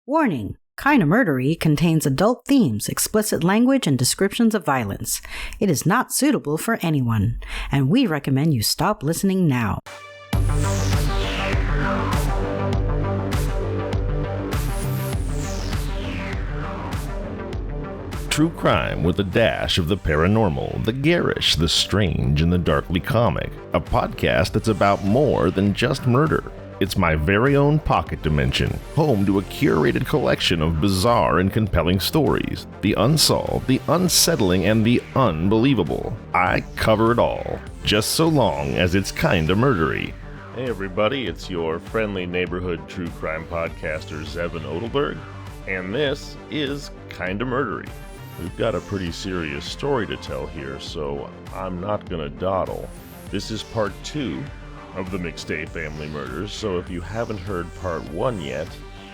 Warning! Kinda Murdery contains adult themes, explicit language, and descriptions of violence. It is not suitable for anyone, and we recommend you stop listening now. True crime with a dash of the paranormal, the garish, the strange, and the darkly comic. A podcast that's about more than just murder. It's my very own pocket dimension, home to a curated collection of bizarre and compelling stories. The unsolved, the unsettling, and the unbelievable. I cover it all, just so long as it's kinda murdery. Hey everybody, it's your friendly neighborhood true crime podcaster Zevon Odelberg, and this is Kinda Murdery. We've got a pretty serious story to tell here, so I'm not gonna dawdle. This is part 2 of the McStay family murders, so if you haven't heard part 1 yet,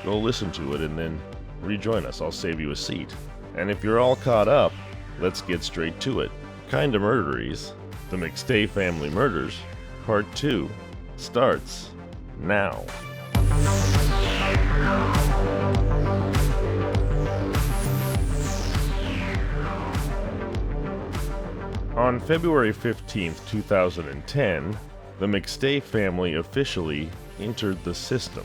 go listen to it and then rejoin us. I'll save you a seat. And if you're all caught up, let's get straight to it. Kinda Murderies, the McStay family murders, part 2 starts now. On February 15th, 2010, the McStay family officially entered the system.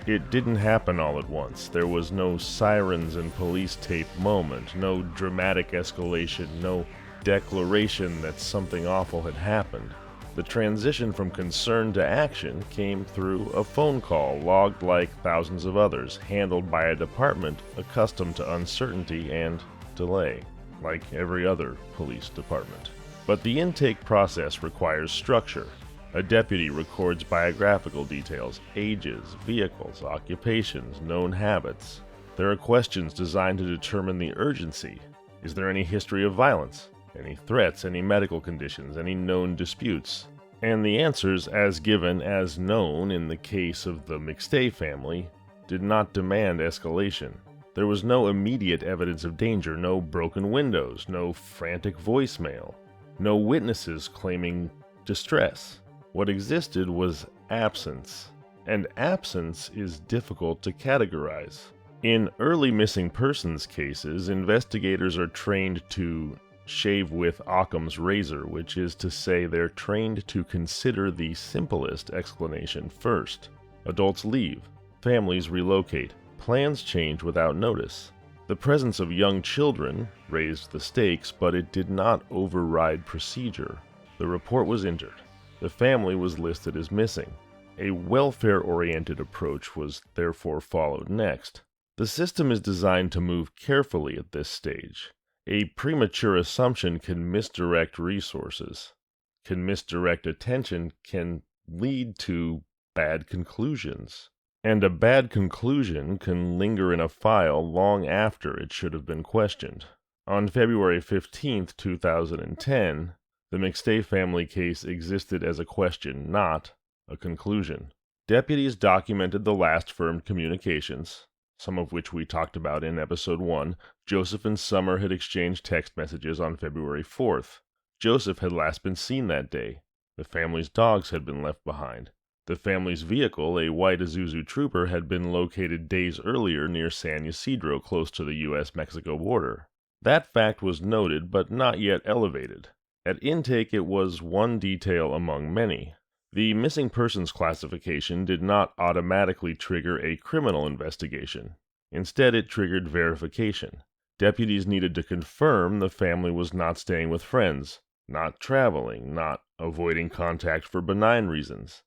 It didn't happen all at once. There was no sirens and police tape moment, no dramatic escalation, no declaration that something awful had happened. The transition from concern to action came through a phone call logged like thousands of others, handled by a department accustomed to uncertainty and delay, like every other police department. But the intake process requires structure. A deputy records biographical details, ages, vehicles, occupations, known habits. There are questions designed to determine the urgency. Is there any history of violence? Any threats? Any medical conditions? Any known disputes? And the answers, as given as known in the case of the McStay family, did not demand escalation. There was no immediate evidence of danger, no broken windows, no frantic voicemail, no witnesses claiming distress. What existed was absence, and absence is difficult to categorize. In early missing persons cases, investigators are trained to shave with Occam's razor, which is to say they're trained to consider the simplest explanation first. Adults leave, families relocate, plans change without notice. The presence of young children raised the stakes, but it did not override procedure. The report was entered. The family was listed as missing. A welfare-oriented approach was therefore followed next. The system is designed to move carefully at this stage. A premature assumption can misdirect resources, can misdirect attention, can lead to bad conclusions. And a bad conclusion can linger in a file long after it should have been questioned. On February 15th, 2010, the McStay family case existed as a question, not a conclusion. Deputies documented the last firmed communications, some of which we talked about in episode 1. Joseph and Summer had exchanged text messages on February 4th. Joseph had last been seen that day. The family's dogs had been left behind. The family's vehicle, a white Isuzu Trooper, had been located days earlier near San Ysidro, close to the U.S.-Mexico border. That fact was noted, but not yet elevated. At intake, it was one detail among many. The missing persons classification did not automatically trigger a criminal investigation. Instead, it triggered verification. Deputies needed to confirm the family was not staying with friends, not traveling, not avoiding contact for benign reasons.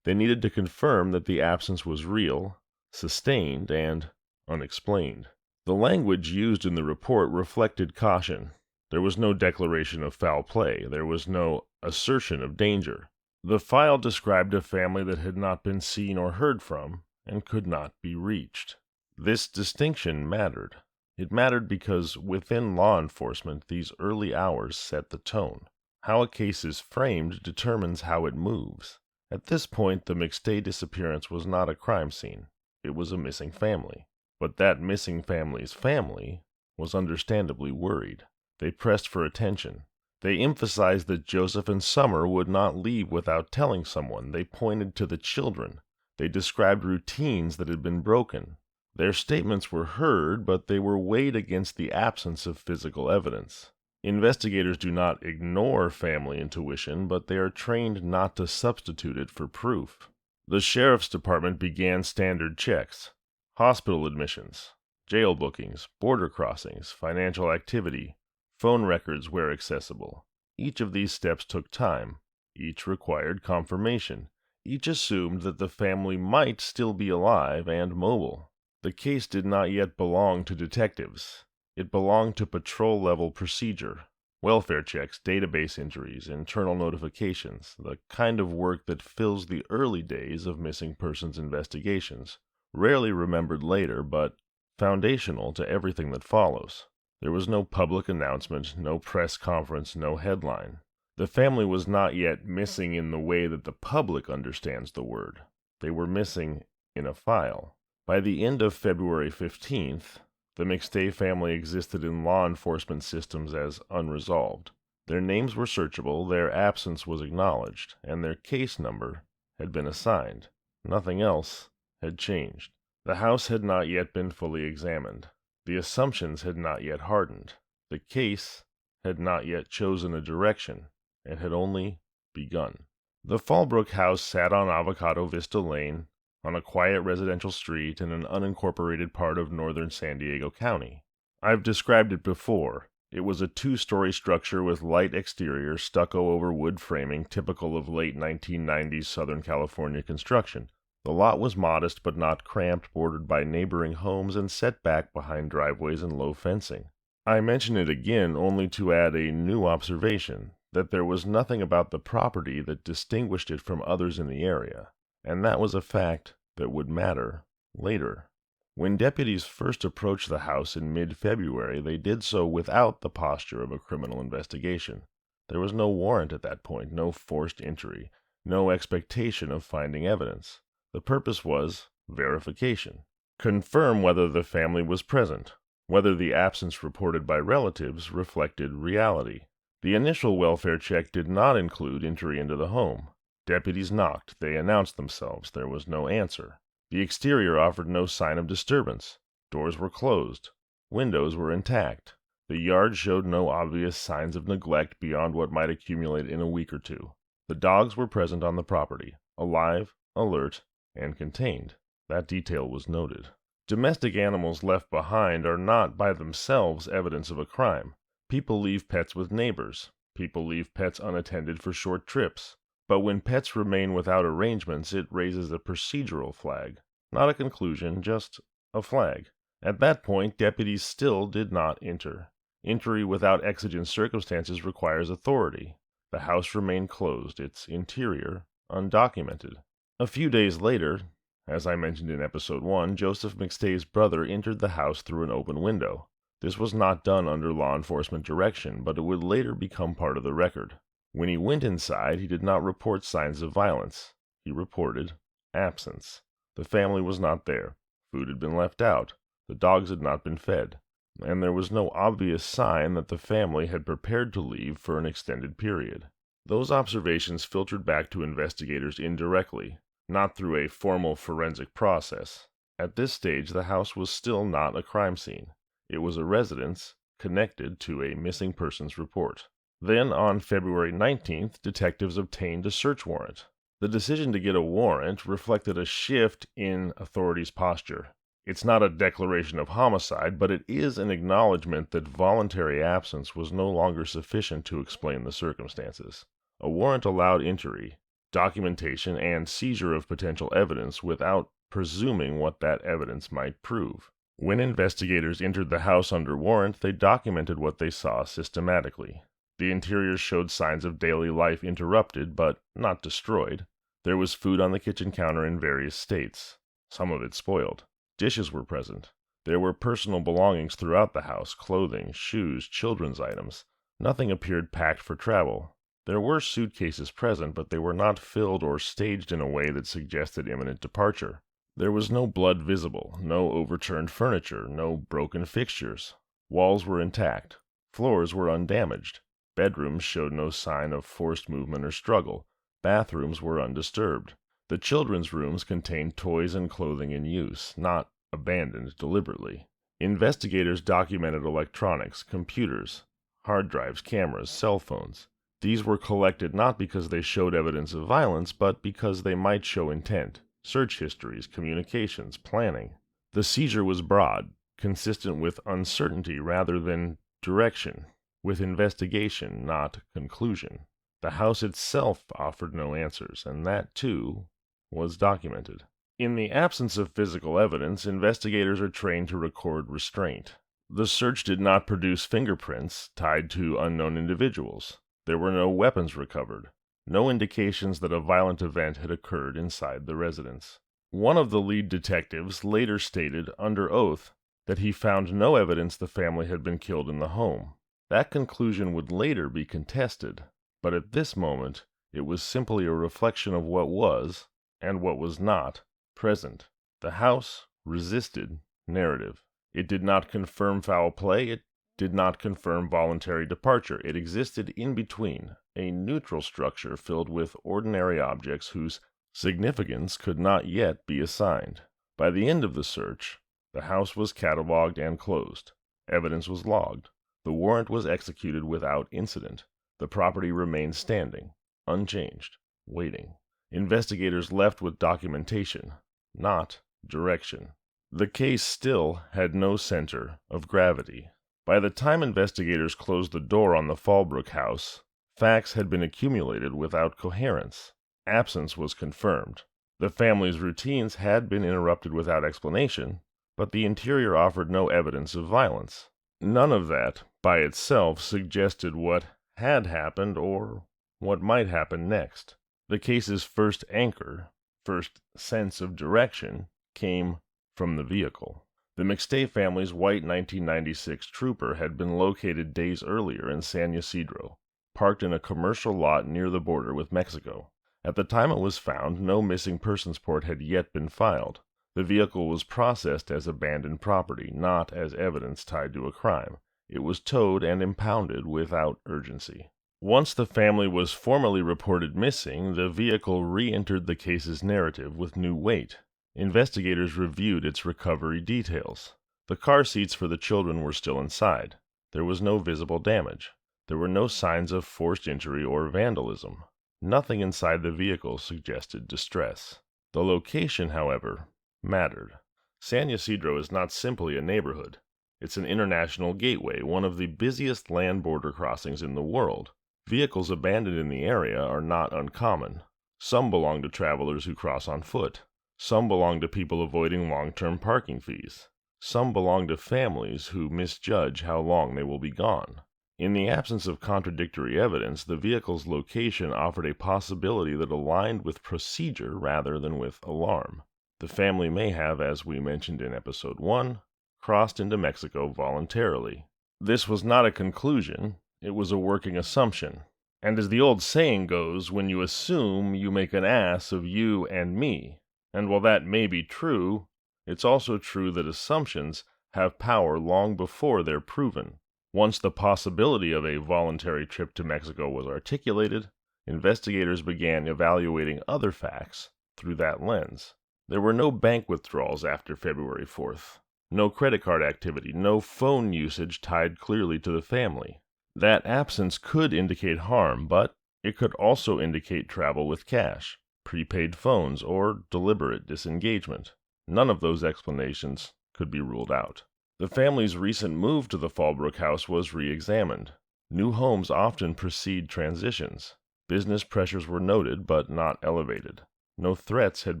They needed to confirm that the absence was real, sustained, and unexplained. The language used in the report reflected caution. There was no declaration of foul play. There was no assertion of danger. The file described a family that had not been seen or heard from and could not be reached. This distinction mattered. It mattered because within law enforcement, these early hours set the tone. How a case is framed determines how it moves. At this point, the McStay disappearance was not a crime scene. It was a missing family. But that missing family's family was understandably worried. They pressed for attention. They emphasized that Joseph and Summer would not leave without telling someone. They pointed to the children. They described routines that had been broken. Their statements were heard, but they were weighed against the absence of physical evidence. Investigators do not ignore family intuition, but they are trained not to substitute it for proof. The sheriff's department began standard checks: hospital admissions, jail bookings, border crossings, financial activity, phone records where accessible. Each of these steps took time. Each required confirmation. Each assumed that the family might still be alive and mobile. The case did not yet belong to detectives. It belonged to patrol-level procedure. Welfare checks, database entries, internal notifications, the kind of work that fills the early days of missing persons investigations, rarely remembered later, but foundational to everything that follows. There was no public announcement, no press conference, no headline. The family was not yet missing in the way that the public understands the word. They were missing in a file. By the end of February 15th, the McStay family existed in law enforcement systems as unresolved. Their names were searchable, their absence was acknowledged, and their case number had been assigned. Nothing else had changed. The house had not yet been fully examined. The assumptions had not yet hardened. The case had not yet chosen a direction. It had only begun. The Fallbrook house sat on Avocado Vista Lane, on a quiet residential street in an unincorporated part of northern San Diego County. I've described it before. It was a 2-story structure with light exterior, stucco over wood framing, typical of late 1990s Southern California construction. The lot was modest but not cramped, bordered by neighboring homes and set back behind driveways and low fencing. I mention it again only to add a new observation, that there was nothing about the property that distinguished it from others in the area, and that was a fact that would matter later. When deputies first approached the house in mid-February, they did so without the posture of a criminal investigation. There was no warrant at that point, no forced entry, no expectation of finding evidence. The purpose was verification. Confirm whether the family was present, whether the absence reported by relatives reflected reality. The initial welfare check did not include entry into the home. Deputies knocked. They announced themselves. There was no answer. The exterior offered no sign of disturbance. Doors were closed. Windows were intact. The yard showed no obvious signs of neglect beyond what might accumulate in a week or two. The dogs were present on the property, alive, alert, and contained. That detail was noted. Domestic animals left behind are not by themselves evidence of a crime. People leave pets with neighbors. People leave pets unattended for short trips. But when pets remain without arrangements, it raises a procedural flag. Not a conclusion, just a flag. At that point, deputies still did not enter. Entry without exigent circumstances requires authority. The house remained closed, its interior undocumented. A few days later, as I mentioned in episode 1, Joseph McStay's brother entered the house through an open window. This was not done under law enforcement direction, but it would later become part of the record. When he went inside, he did not report signs of violence. He reported absence. The family was not there. Food had been left out. The dogs had not been fed. And there was no obvious sign that the family had prepared to leave for an extended period. Those observations filtered back to investigators indirectly, not through a formal forensic process. At this stage, the house was still not a crime scene. It was a residence connected to a missing persons report. Then, on February 19th, detectives obtained a search warrant. The decision to get a warrant reflected a shift in authorities' posture. It's not a declaration of homicide, but it is an acknowledgement that voluntary absence was no longer sufficient to explain the circumstances. A warrant allowed entry, documentation, and seizure of potential evidence without presuming what that evidence might prove. When investigators entered the house under warrant, they documented what they saw systematically. The interior showed signs of daily life interrupted, but not destroyed. There was food on the kitchen counter in various states, some of it spoiled. Dishes were present. There were personal belongings throughout the house, clothing, shoes, children's items. Nothing appeared packed for travel. There were suitcases present, but they were not filled or staged in a way that suggested imminent departure. There was no blood visible, no overturned furniture, no broken fixtures. Walls were intact. Floors were undamaged. Bedrooms showed no sign of forced movement or struggle. Bathrooms were undisturbed. The children's rooms contained toys and clothing in use, not abandoned deliberately. Investigators documented electronics, computers, hard drives, cameras, cell phones. These were collected not because they showed evidence of violence, but because they might show intent, search histories, communications, planning. The seizure was broad, consistent with uncertainty rather than direction, with investigation, not conclusion. The house itself offered no answers, and that, too, was documented. In the absence of physical evidence, investigators are trained to record restraint. The search did not produce fingerprints tied to unknown individuals. There were no weapons recovered, no indications that a violent event had occurred inside the residence. One of the lead detectives later stated under oath that he found no evidence the family had been killed in the home. That conclusion would later be contested, but at this moment it was simply a reflection of what was, and what was not, present. The house resisted narrative. It did not confirm foul play, it did not confirm voluntary departure. It existed in between, a neutral structure filled with ordinary objects whose significance could not yet be assigned. By the end of the search, the house was cataloged and closed. Evidence was logged. The warrant was executed without incident. The property remained standing, unchanged, waiting. Investigators left with documentation, not direction. The case still had no center of gravity. By the time investigators closed the door on the Fallbrook house, facts had been accumulated without coherence. Absence was confirmed. The family's routines had been interrupted without explanation, but the interior offered no evidence of violence. None of that, by itself, suggested what had happened or what might happen next. The case's first anchor, first sense of direction, came from the vehicle. The McStay family's white 1996 Trooper had been located days earlier in San Ysidro, parked in a commercial lot near the border with Mexico. At the time it was found, no missing persons report had yet been filed. The vehicle was processed as abandoned property, not as evidence tied to a crime. It was towed and impounded without urgency. Once the family was formally reported missing, the vehicle re-entered the case's narrative with new weight. Investigators reviewed its recovery details. The car seats for the children were still inside. There was no visible damage. There were no signs of forced injury or vandalism. Nothing inside the vehicle suggested distress. The location, however, mattered. San Ysidro is not simply a neighborhood. It's an international gateway, one of the busiest land border crossings in the world. Vehicles abandoned in the area are not uncommon. Some belong to travelers who cross on foot. Some belong to people avoiding long-term parking fees. Some belong to families who misjudge how long they will be gone. In the absence of contradictory evidence, the vehicle's location offered a possibility that aligned with procedure rather than with alarm. The family may have, as we mentioned in Episode 1, crossed into Mexico voluntarily. This was not a conclusion, it was a working assumption. And as the old saying goes, when you assume, you make an ass of you and me. And while that may be true, it's also true that assumptions have power long before they're proven. Once the possibility of a voluntary trip to Mexico was articulated, investigators began evaluating other facts through that lens. There were no bank withdrawals after February 4th, no credit card activity, no phone usage tied clearly to the family. That absence could indicate harm, but it could also indicate travel with cash, prepaid phones, or deliberate disengagement. None of those explanations could be ruled out. The family's recent move to the Fallbrook house was re-examined. New homes often precede transitions. Business pressures were noted but not elevated. No threats had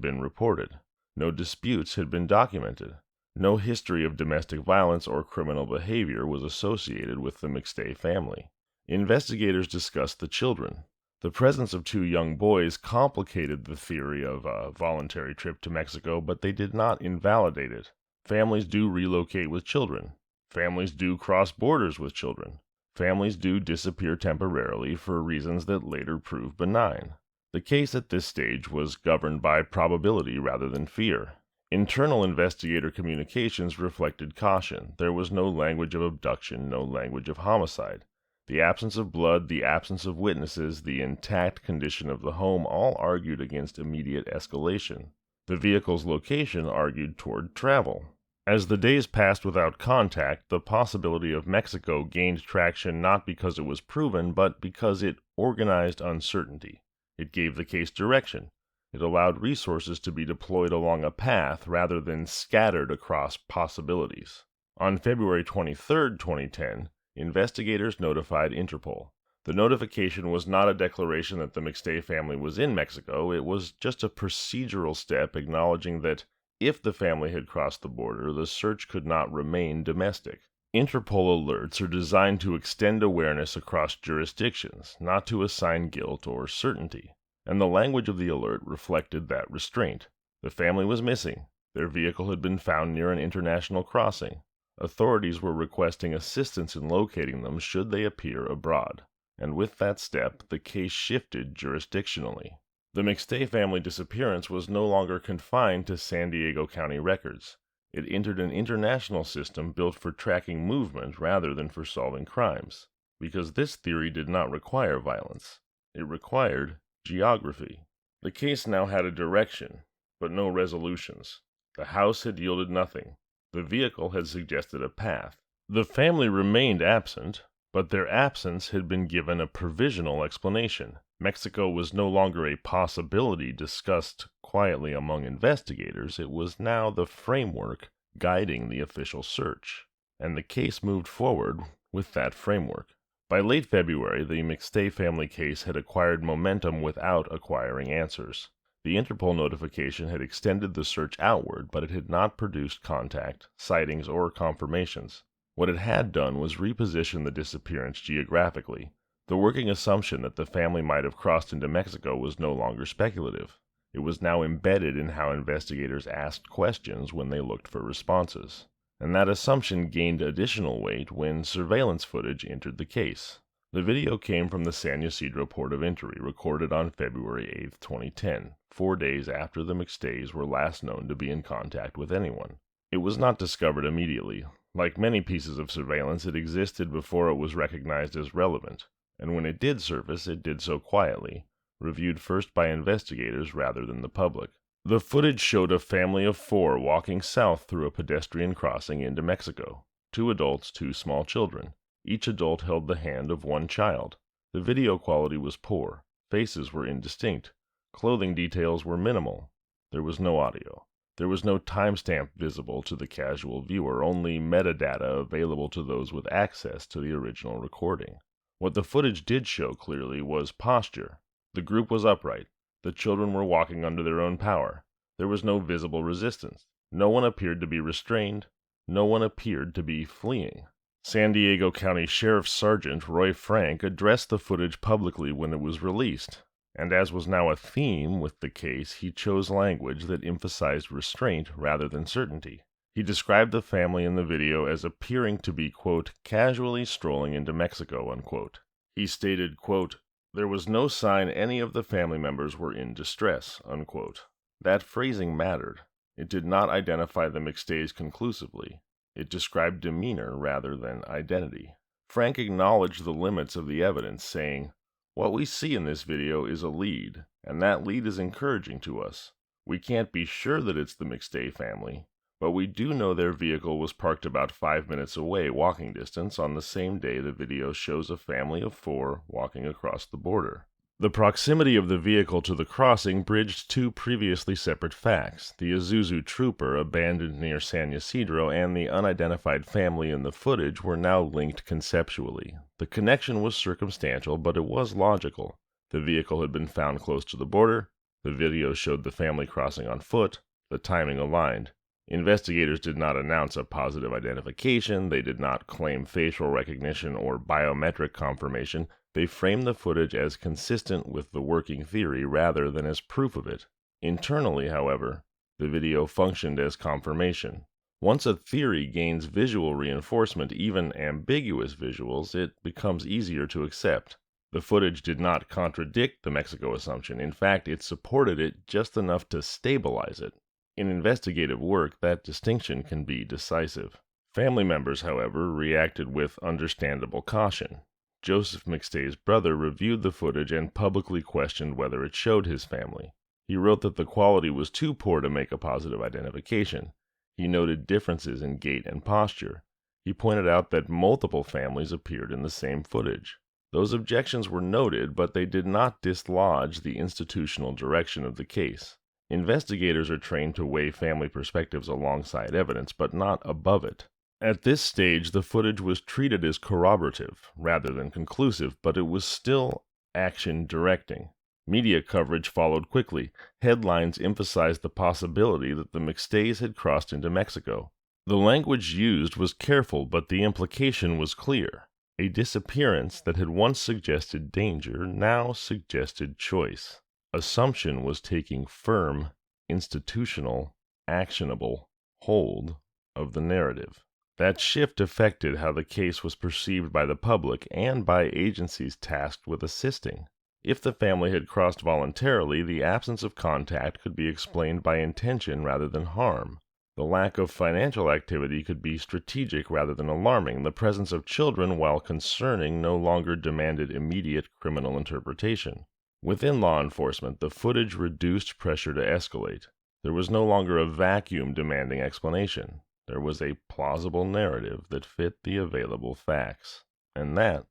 been reported. No disputes had been documented. No history of domestic violence or criminal behavior was associated with the McStay family. Investigators discussed the children. The presence of two young boys complicated the theory of a voluntary trip to Mexico, but they did not invalidate it. Families do relocate with children. Families do cross borders with children. Families do disappear temporarily for reasons that later prove benign. The case at this stage was governed by probability rather than fear. Internal investigator communications reflected caution. There was no language of abduction, no language of homicide. The absence of blood, the absence of witnesses, the intact condition of the home all argued against immediate escalation. The vehicle's location argued toward travel. As the days passed without contact, the possibility of Mexico gained traction not because it was proven, but because it organized uncertainty. It gave the case direction. It allowed resources to be deployed along a path rather than scattered across possibilities. On February 23, 2010, investigators notified Interpol. The notification was not a declaration that the McStay family was in Mexico. It was just a procedural step acknowledging that if the family had crossed the border, the search could not remain domestic. Interpol alerts are designed to extend awareness across jurisdictions, not to assign guilt or certainty. And the language of the alert reflected that restraint. The family was missing. Their vehicle had been found near an international crossing. Authorities were requesting assistance in locating them should they appear abroad. And with that step, the case shifted jurisdictionally. The McStay family disappearance was no longer confined to San Diego County records. It entered an international system built for tracking movement rather than for solving crimes, because this theory did not require violence. It required geography. The case now had a direction, but no resolutions. The house had yielded nothing. The vehicle had suggested a path. The family remained absent, but their absence had been given a provisional explanation. Mexico was no longer a possibility discussed quietly among investigators. It was now the framework guiding the official search, and the case moved forward with that framework. By late February, the McStay family case had acquired momentum without acquiring answers. The Interpol notification had extended the search outward, but it had not produced contact, sightings, or confirmations. What it had done was reposition the disappearance geographically. The working assumption that the family might have crossed into Mexico was no longer speculative. It was now embedded in how investigators asked questions when they looked for responses. And that assumption gained additional weight when surveillance footage entered the case. The video came from the San Ysidro port of entry, recorded on February 8, 2010, 4 days after the McStays were last known to be in contact with anyone. It was not discovered immediately. Like many pieces of surveillance, it existed before it was recognized as relevant, and when it did surface, it did so quietly, reviewed first by investigators rather than the public. The footage showed a family of 4 walking south through a pedestrian crossing into Mexico. 2 adults, 2 small children. Each adult held the hand of one child. The video quality was poor. Faces were indistinct. Clothing details were minimal. There was no audio. There was no timestamp visible to the casual viewer, only metadata available to those with access to the original recording. What the footage did show clearly was posture. The group was upright. The children were walking under their own power. There was no visible resistance. No one appeared to be restrained. No one appeared to be fleeing. San Diego County Sheriff Sergeant Roy Frank addressed the footage publicly when it was released, and as was now a theme with the case, he chose language that emphasized restraint rather than certainty. He described the family in the video as appearing to be, quote, casually strolling into Mexico, unquote. He stated, quote, there was no sign any of the family members were in distress, unquote. That phrasing mattered. It did not identify the McStays conclusively. It described demeanor rather than identity. Frank acknowledged the limits of the evidence, saying, what we see in this video is a lead, and that lead is encouraging to us. We can't be sure that it's the McStay family, but we do know their vehicle was parked about 5 minutes away walking distance on the same day the video shows a family of 4 walking across the border. The proximity of the vehicle to the crossing bridged 2 previously separate facts. The Isuzu trooper abandoned near San Ysidro and the unidentified family in the footage were now linked conceptually. The connection was circumstantial, but it was logical. The vehicle had been found close to the border. The video showed the family crossing on foot. The timing aligned. Investigators did not announce a positive identification. They did not claim facial recognition or biometric confirmation. They framed the footage as consistent with the working theory rather than as proof of it. Internally, however, the video functioned as confirmation. Once a theory gains visual reinforcement, even ambiguous visuals, it becomes easier to accept. The footage did not contradict the Mexico assumption. In fact, it supported it just enough to stabilize it. In investigative work, that distinction can be decisive. Family members, however, reacted with understandable caution. Joseph McStay's brother reviewed the footage and publicly questioned whether it showed his family. He wrote that the quality was too poor to make a positive identification. He noted differences in gait and posture. He pointed out that multiple families appeared in the same footage. Those objections were noted, but they did not dislodge the institutional direction of the case. Investigators are trained to weigh family perspectives alongside evidence, but not above it. At this stage, the footage was treated as corroborative rather than conclusive, but it was still action directing. Media coverage followed quickly. Headlines emphasized the possibility that the McStays had crossed into Mexico. The language used was careful, but the implication was clear. A disappearance that had once suggested danger now suggested choice. Assumption was taking firm, institutional, actionable hold of the narrative. That shift affected how the case was perceived by the public and by agencies tasked with assisting. If the family had crossed voluntarily, the absence of contact could be explained by intention rather than harm. The lack of financial activity could be strategic rather than alarming. The presence of children, while concerning, no longer demanded immediate criminal interpretation. Within law enforcement, the footage reduced pressure to escalate. There was no longer a vacuum demanding explanation. There was a plausible narrative that fit the available facts. And that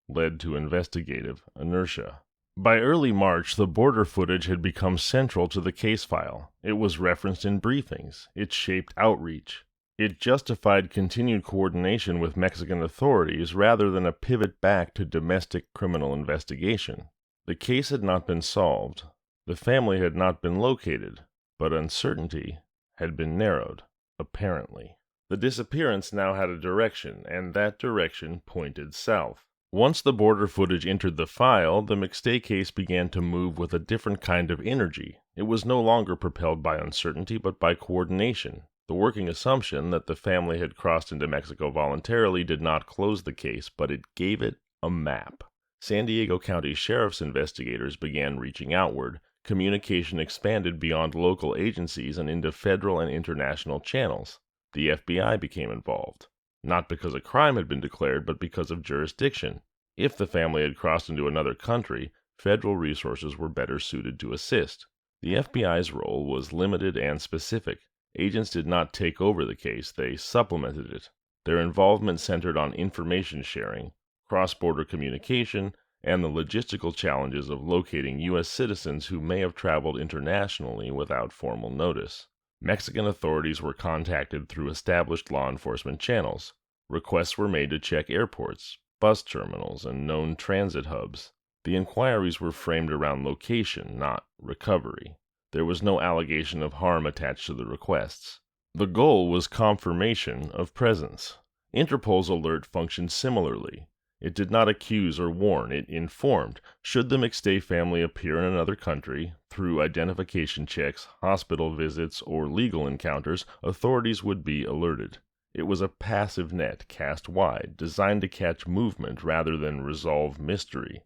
led to investigative inertia. By early March, the border footage had become central to the case file. It was referenced in briefings. It shaped outreach. It justified continued coordination with Mexican authorities rather than a pivot back to domestic criminal investigation. The case had not been solved. The family had not been located, but uncertainty had been narrowed, apparently. The disappearance now had a direction, and that direction pointed south. Once the border footage entered the file, the McStay case began to move with a different kind of energy. It was no longer propelled by uncertainty, but by coordination. The working assumption that the family had crossed into Mexico voluntarily did not close the case, but it gave it a map. San Diego County Sheriff's investigators began reaching outward. Communication expanded beyond local agencies and into federal and international channels. The FBI became involved. Not because a crime had been declared, but because of jurisdiction. If the family had crossed into another country, federal resources were better suited to assist. The FBI's role was limited and specific. Agents did not take over the case, they supplemented it. Their involvement centered on information sharing, cross-border communication, and the logistical challenges of locating U.S. citizens who may have traveled internationally without formal notice. Mexican authorities were contacted through established law enforcement channels. Requests were made to check airports, bus terminals, and known transit hubs. The inquiries were framed around location, not recovery. There was no allegation of harm attached to the requests. The goal was confirmation of presence. Interpol's alert functioned similarly. It did not accuse or warn, it informed. Should the McStay family appear in another country, through identification checks, hospital visits, or legal encounters, authorities would be alerted. It was a passive net cast wide, designed to catch movement rather than resolve mystery.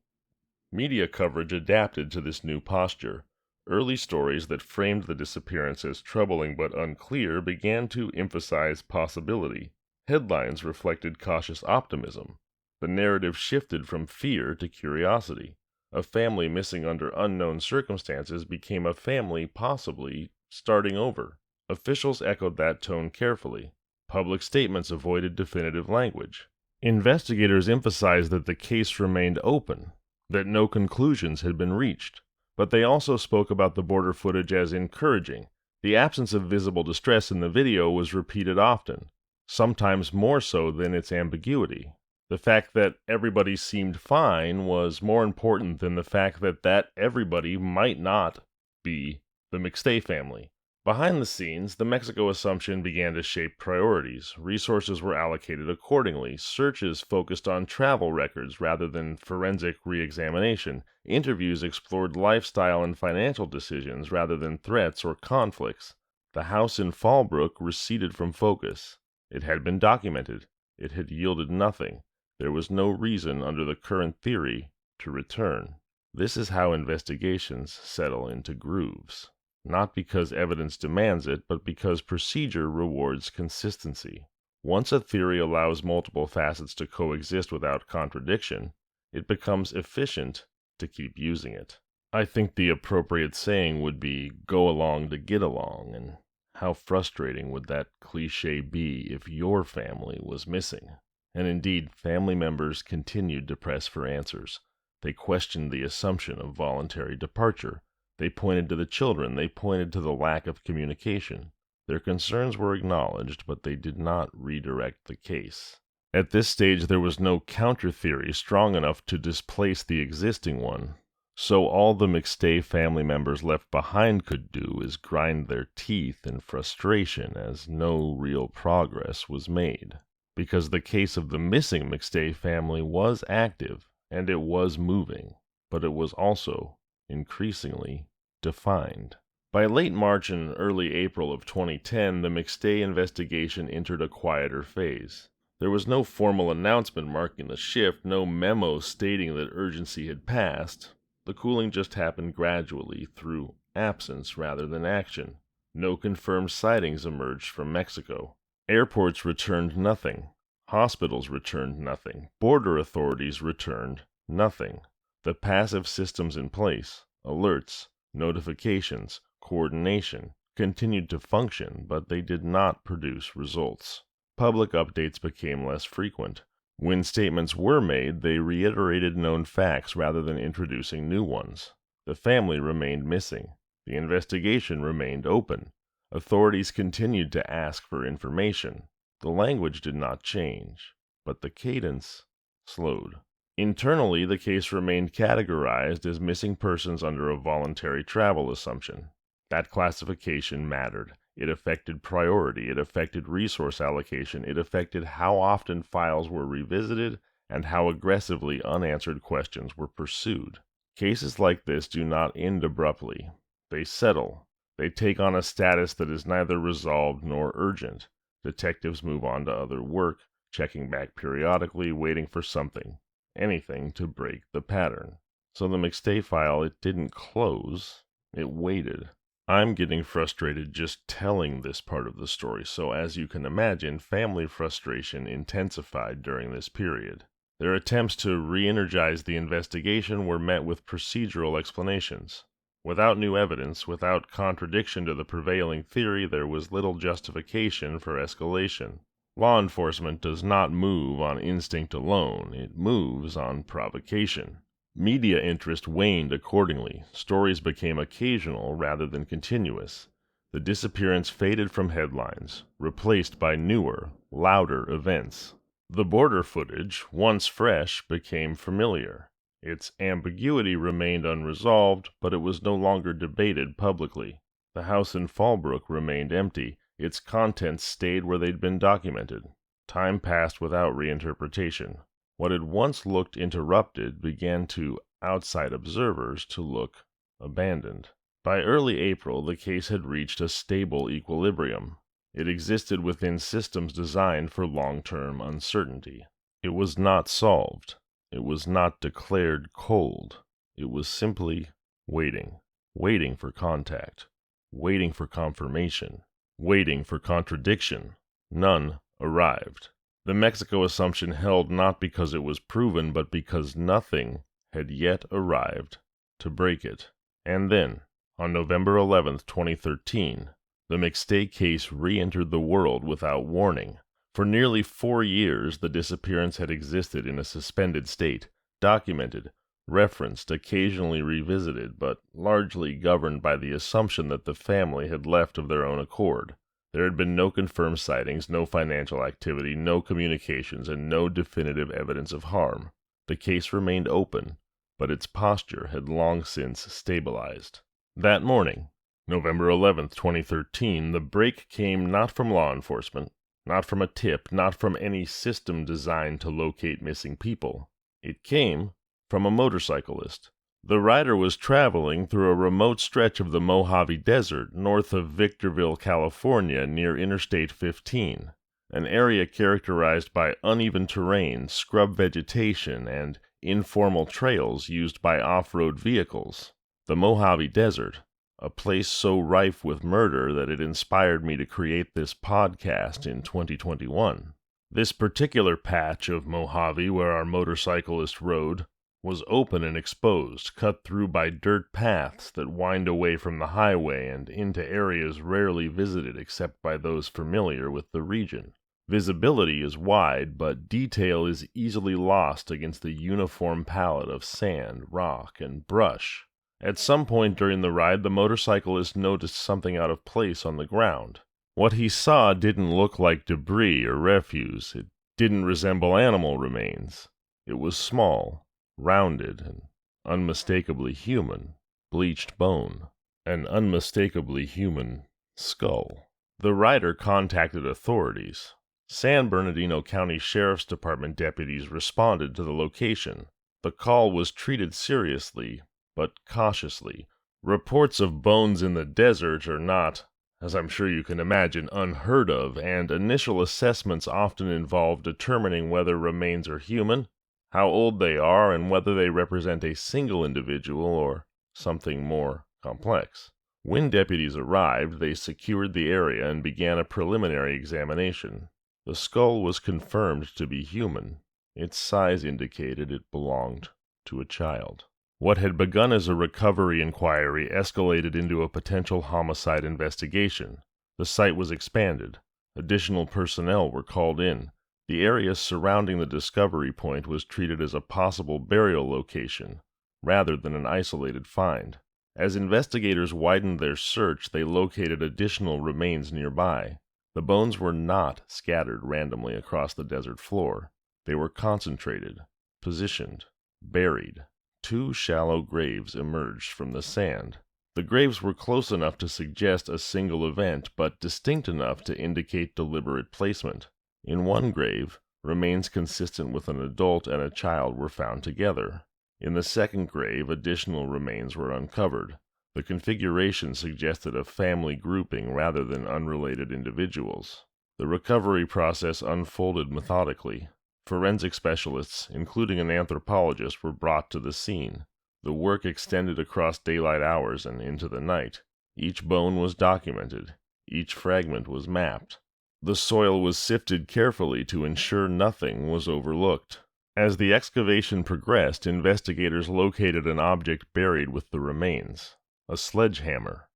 Media coverage adapted to this new posture. Early stories that framed the disappearance as troubling but unclear began to emphasize possibility. Headlines reflected cautious optimism. The narrative shifted from fear to curiosity. A family missing under unknown circumstances became a family possibly starting over. Officials echoed that tone carefully. Public statements avoided definitive language. Investigators emphasized that the case remained open, that no conclusions had been reached. But they also spoke about the border footage as encouraging. The absence of visible distress in the video was repeated often, sometimes more so than its ambiguity. The fact that everybody seemed fine was more important than the fact that everybody might not be the McStay family. Behind the scenes, the Mexico assumption began to shape priorities. Resources were allocated accordingly. Searches focused on travel records rather than forensic re-examination. Interviews explored lifestyle and financial decisions rather than threats or conflicts. The house in Fallbrook receded from focus. It had been documented. It had yielded nothing. There was no reason under the current theory to return. This is how investigations settle into grooves. Not because evidence demands it, but because procedure rewards consistency. Once a theory allows multiple facets to coexist without contradiction, it becomes efficient to keep using it. I think the appropriate saying would be, go along to get along, and How frustrating would that cliche be if your family was missing? And indeed, family members continued to press for answers. They questioned the assumption of voluntary departure. They pointed to the children. They pointed to the lack of communication. Their concerns were acknowledged, but they did not redirect the case. At this stage, there was no counter-theory strong enough to displace the existing one. So all the McStay family members left behind could do is grind their teeth in frustration as no real progress was made. Because the case of the missing McStay family was active, and it was moving, but it was also increasingly defined. By late March and early April of 2010, the McStay investigation entered a quieter phase. There was no formal announcement marking the shift, no memo stating that urgency had passed. The cooling just happened gradually through absence rather than action. No confirmed sightings emerged from Mexico. Airports returned nothing. Hospitals returned nothing. Border authorities returned nothing. The passive systems in place, alerts, notifications, coordination, continued to function, but they did not produce results. Public updates became less frequent. When statements were made, they reiterated known facts rather than introducing new ones. The family remained missing. The investigation remained open. Authorities continued to ask for information. The language did not change, but the cadence slowed. Internally, the case remained categorized as missing persons under a voluntary travel assumption. That classification mattered. It affected priority, it affected resource allocation, it affected how often files were revisited, and how aggressively unanswered questions were pursued. Cases like this do not end abruptly. They settle. They take on a status that is neither resolved nor urgent. Detectives move on to other work, checking back periodically, waiting for something, anything to break the pattern. So the McStay file, it didn't close, it waited. I'm getting frustrated just telling this part of the story, so as you can imagine, family frustration intensified during this period. Their attempts to re-energize the investigation were met with procedural explanations. Without new evidence, without contradiction to the prevailing theory, there was little justification for escalation. Law enforcement does not move on instinct alone, it moves on provocation. Media interest waned accordingly. Stories became occasional rather than continuous. The disappearance faded from headlines, replaced by newer, louder events. The border footage, once fresh, became familiar. Its ambiguity remained unresolved, but it was no longer debated publicly. The house in Fallbrook remained empty. Its contents stayed where they'd been documented. Time passed without reinterpretation. What had once looked interrupted began to, outside observers, to look abandoned. By early April, the case had reached a stable equilibrium. It existed within systems designed for long-term uncertainty. It was not solved. It was not declared cold. It was simply waiting. Waiting for contact. Waiting for confirmation. Waiting for contradiction. None arrived. The Mexico assumption held not because it was proven, but because nothing had yet arrived to break it. And then, on November 11, 2013, the McStay case re-entered the world without warning. For nearly 4 years, the disappearance had existed in a suspended state, documented, referenced, occasionally revisited, but largely governed by the assumption that the family had left of their own accord. There had been no confirmed sightings, no financial activity, no communications, and no definitive evidence of harm. The case remained open, but its posture had long since stabilized. That morning, November 11, 2013, the break came not from law enforcement, not from a tip, not from any system designed to locate missing people. It came from a motorcyclist. The rider was traveling through a remote stretch of the Mojave Desert north of Victorville, California, near Interstate 15, an area characterized by uneven terrain, scrub vegetation, and informal trails used by off-road vehicles. The Mojave Desert, a place so rife with murder that it inspired me to create this podcast in 2021. This particular patch of Mojave where our motorcyclist rode was open and exposed, cut through by dirt paths that wind away from the highway and into areas rarely visited except by those familiar with the region. Visibility is wide, but detail is easily lost against the uniform palette of sand, rock, and brush. At some point during the ride, the motorcyclist noticed something out of place on the ground. What he saw didn't look like debris or refuse. It didn't resemble animal remains. It was small, rounded, and unmistakably human. Bleached bone. An unmistakably human skull. The rider contacted authorities. San Bernardino County Sheriff's Department deputies responded to the location. The call was treated seriously, but cautiously. Reports of bones in the desert are not, as I'm sure you can imagine, unheard of, and initial assessments often involve determining whether remains are human, how old they are, and whether they represent a single individual or something more complex. When deputies arrived, they secured the area and began a preliminary examination. The skull was confirmed to be human. Its size indicated it belonged to a child. What had begun as a recovery inquiry escalated into a potential homicide investigation. The site was expanded. Additional personnel were called in. The area surrounding the discovery point was treated as a possible burial location, rather than an isolated find. As investigators widened their search, they located additional remains nearby. The bones were not scattered randomly across the desert floor. They were concentrated, positioned, buried. 2 shallow graves emerged from the sand. The graves were close enough to suggest a single event, but distinct enough to indicate deliberate placement. In one grave, remains consistent with an adult and a child were found together. In the second grave, additional remains were uncovered. The configuration suggested a family grouping rather than unrelated individuals. The recovery process unfolded methodically. Forensic specialists, including an anthropologist, were brought to the scene. The work extended across daylight hours and into the night. Each bone was documented. Each fragment was mapped. The soil was sifted carefully to ensure nothing was overlooked. As the excavation progressed, investigators located an object buried with the remains. A sledgehammer.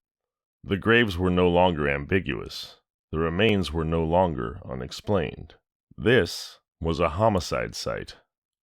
The graves were no longer ambiguous. The remains were no longer unexplained. This was a homicide site.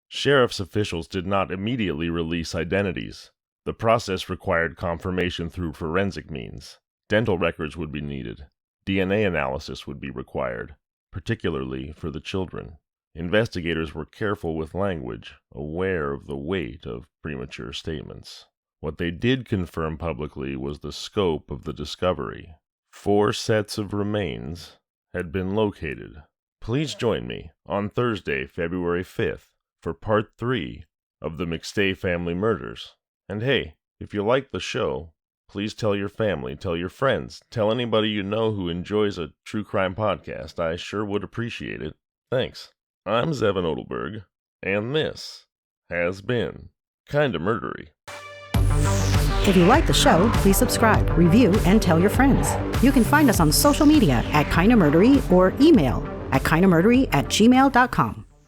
Sheriff's officials did not immediately release identities. The process required confirmation through forensic means. Dental records would be needed. DNA analysis would be required, particularly for the children. Investigators were careful with language, aware of the weight of premature statements. What they did confirm publicly was the scope of the discovery. 4 sets of remains had been located. Please join me on Thursday, February 5th, for Part 3 of the McStay family murders. And hey, if you like the show, please tell your family, tell your friends, tell anybody you know who enjoys a true crime podcast. I sure would appreciate it. Thanks. I'm Zevon Odelberg, and this has been Kinda Murdery. If you like the show, please subscribe, review, and tell your friends. You can find us on social media at Kinda Murdery or email at kindamurdery@gmail.com.